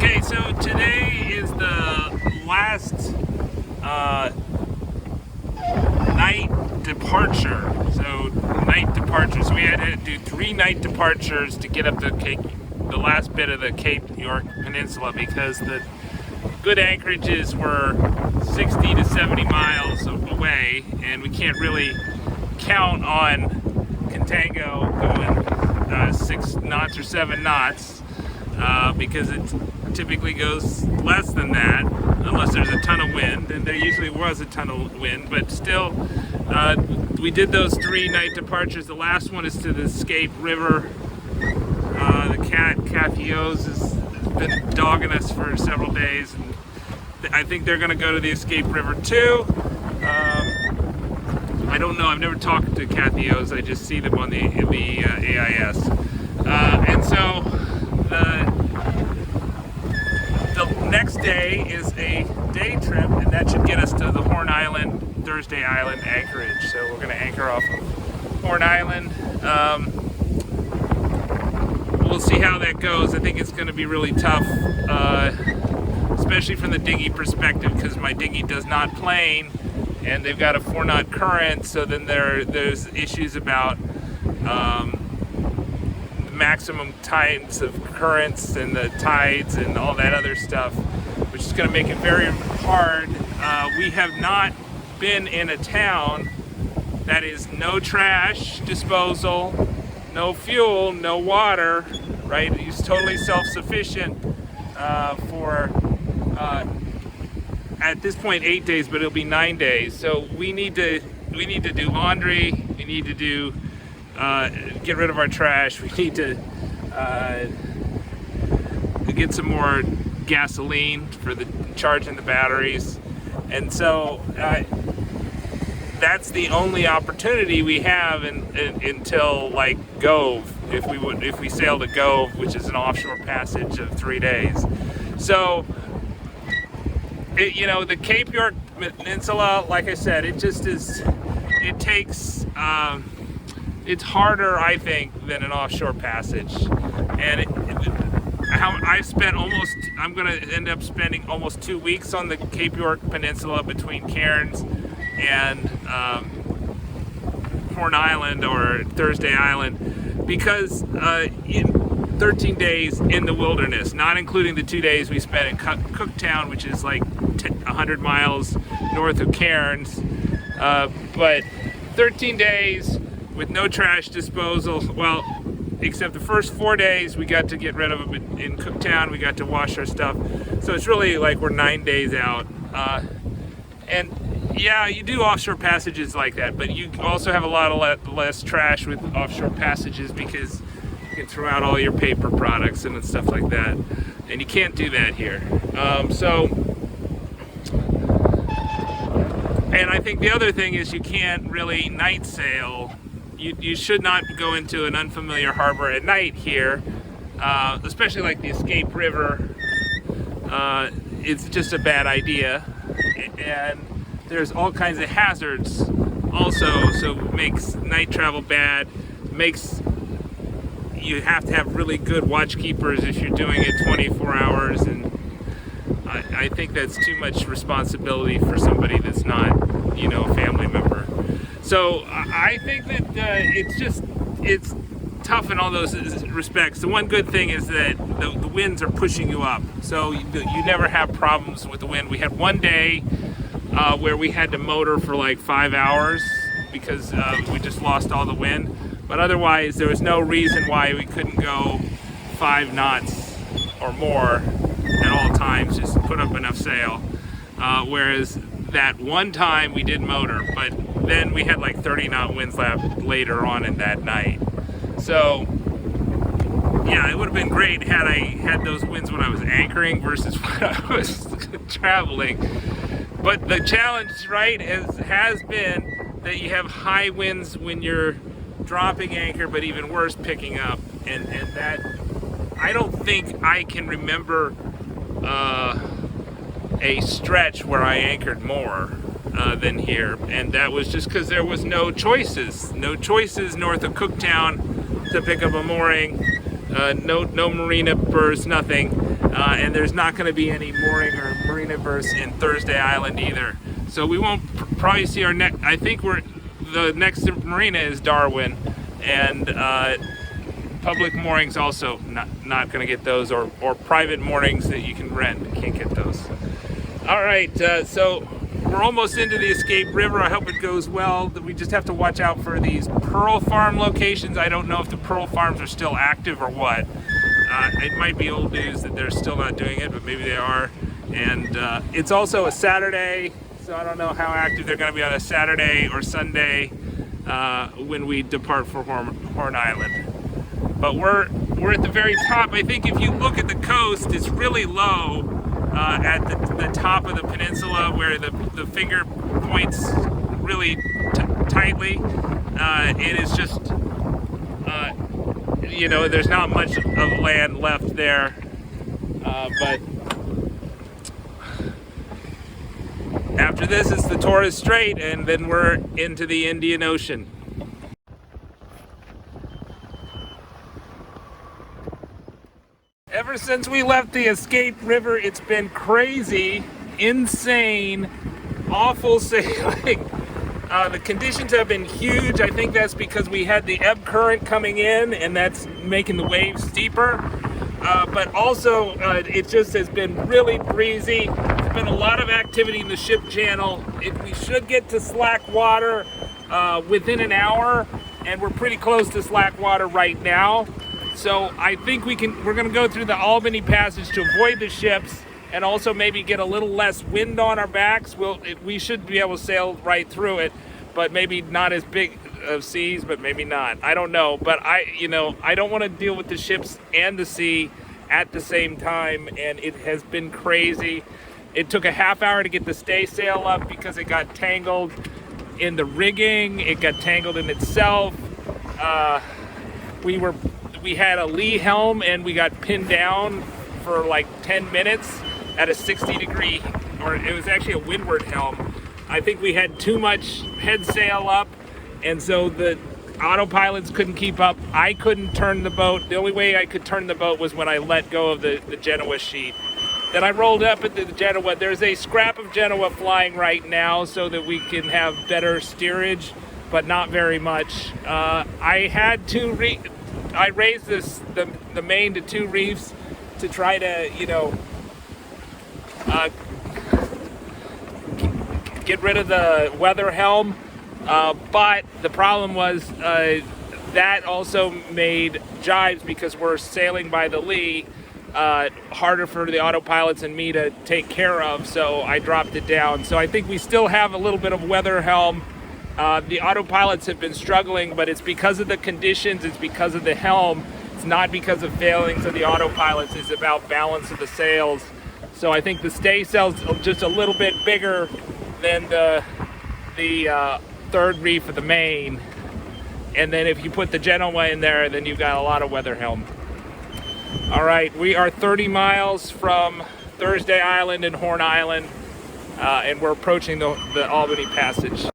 Okay, so today is the last night departure. So we had to do 3 night departures to get up the last bit of the Cape York Peninsula because the good anchorages were 60 to 70 miles away, and we can't really count on contango going 6 knots or 7 knots because it typically goes less than that unless there's a ton of wind, and there usually was a ton of wind, but still we did those 3 night departures. The last one is to the Escape River. The Capios has been dogging us for several days, and I think they're going to go to the Escape River too. I don't know, I've never talked to Capios, I just see them on the AIS. And so the next day is a day trip, and that should get us to the Horn Island, Thursday Island anchorage. So we're going to anchor off of Horn Island. We'll see how that goes. I think it's going to be really tough, especially from the dinghy perspective, because my dinghy does not plane, and they've got a 4-knot current. So then there's issues about maximum times of currents and the tides and all that other stuff, which is going to make it very hard. We have not been in a town that is no trash disposal, no fuel, no water, right? It's totally self-sufficient for at this point 8 days, but it'll be 9 days. So we need to do laundry. We need to do get rid of our trash. We need to get some more gasoline for the charging the batteries, and so that's the only opportunity we have until like Gove, if we sail to Gove, which is an offshore passage of 3 days. So the Cape York Peninsula, like I said, it just is. It takes. It's harder, I think, than an offshore passage, and I'm going to end up spending almost 2 weeks on the Cape York Peninsula between Cairns and Horn Island or Thursday Island, because in 13 days in the wilderness, not including the 2 days we spent in Cookstown, which is like 100 miles north of Cairns, but 13 days with no trash disposal. Well, except the first 4 days we got to get rid of them in Cookstown. We got to wash our stuff. So it's really like we're 9 days out. And yeah, you do offshore passages like that, but you also have a lot of less trash with offshore passages because you can throw out all your paper products and stuff like that. And you can't do that here. And I think the other thing is you can't really night sail. You should not go into an unfamiliar harbor at night here, especially like the Escape River. It's just a bad idea, and there's all kinds of hazards also, so it makes night travel bad. You have to have really good watchkeepers if you're doing it 24 hours, and I think that's too much responsibility for somebody that's not, a family member. So I think that it's tough in all those respects. The one good thing is that the winds are pushing you up, so you never have problems with the wind. We had one day where we had to motor for like 5 hours because we just lost all the wind, but otherwise there was no reason why we couldn't go 5 knots or more at all times, just put up enough sail. Whereas that one time we did motor, but then we had like 30 knot winds later on in that night. So yeah, it would have been great had I had those winds when I was anchoring versus when I was traveling. But the challenge, right, has been that you have high winds when you're dropping anchor, but even worse picking up, and that I don't think I can remember a stretch where I anchored more than here, and that was just because there was no choices north of Cookstown to pick up a mooring. no marina berths, nothing. And there's not going to be any mooring or marina berths in Thursday Island either. So we won't probably see our next, I think the next marina is Darwin, and public moorings also not going to get those, or private moorings that you can rent, can't get those. All right, so we're almost into the Escape River. I hope it goes well. We just have to watch out for these pearl farm locations. I don't know if the pearl farms are still active or what. It might be old news that they're still not doing it, but maybe they are. And it's also a Saturday, so I don't know how active they're going to be on a Saturday or Sunday when we depart for Horn Island. But we're at the very top. I think if you look at the coast, it's really low at the top of the peninsula where the finger points really tightly. It is just, you know, there's not much of land left there. But after this, it's the Torres Strait, and then we're into the Indian Ocean. Ever since we left the Escape River, it's been crazy, insane, awful sailing. The conditions have been huge. I think that's because we had the ebb current coming in, and that's making the waves steeper. But also, it just has been really breezy. There's been a lot of activity in the ship channel. We should get to slack water within an hour, and we're pretty close to slack water right now. So I think we're going to go through the Albany Passage to avoid the ships, and also maybe get a little less wind on our backs. We should be able to sail right through it, but maybe not as big of seas, but maybe not. I don't know, but I don't want to deal with the ships and the sea at the same time, and it has been crazy. It took a half hour to get the staysail up because it got tangled in the rigging. It got tangled in itself. We had a lee helm, and we got pinned down for like 10 minutes at a 60-degree, or it was actually a windward helm. I think we had too much head sail up, and so the autopilots couldn't keep up. I couldn't turn the boat. The only way I could turn the boat was when I let go of the Genoa sheet. Then I rolled up at the Genoa. There's a scrap of Genoa flying right now so that we can have better steerage, but not very much. I had I raised the main to 2 reefs to try to, get rid of the weather helm, but the problem was that also made jibes, because we're sailing by the lee, harder for the autopilots and me to take care of, so I dropped it down. So I think we still have a little bit of weather helm. The autopilots have been struggling, but it's because of the conditions, it's because of the helm. It's not because of failings of the autopilots, it's about balance of the sails. So I think the staysail's just a little bit bigger than the third reef of the main. And then if you put the Genoa in there, then you've got a lot of weather helm. All right, we are 30 miles from Thursday Island and Horn Island, and we're approaching the Albany Passage.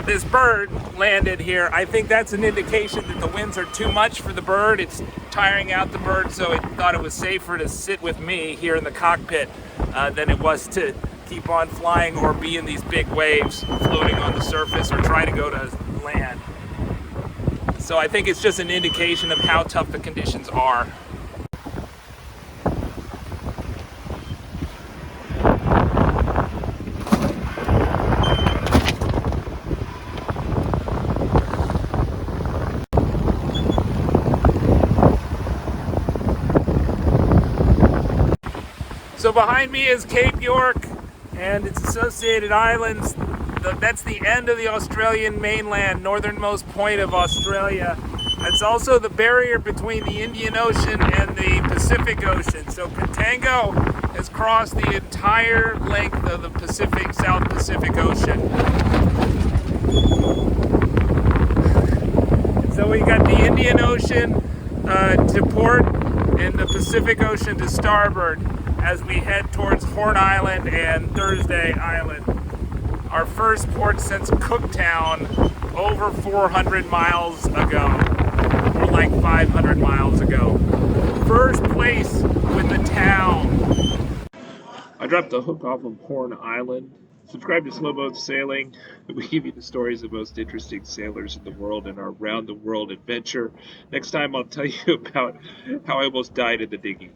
This bird landed here. I think that's an indication that the winds are too much for the bird. It's tiring out the bird, so it thought it was safer to sit with me here in the cockpit than it was to keep on flying or be in these big waves floating on the surface or try to go to land. So I think it's just an indication of how tough the conditions are. So behind me is Cape York and its associated islands. That's the end of the Australian mainland, northernmost point of Australia. It's also the barrier between the Indian Ocean and the Pacific Ocean. So Contango has crossed the entire length of the South Pacific Ocean. So we got the Indian Ocean to port and the Pacific Ocean to starboard as we head towards Horn Island and Thursday Island. Our first port since Cooktown over 400 miles ago, or like 500 miles ago. First place with the town. I dropped the hook off of Horn Island. Subscribe to Slow Boat Sailing. We give you the stories of the most interesting sailors in the world in our round the world adventure. Next time I'll tell you about how I almost died in the dinghy.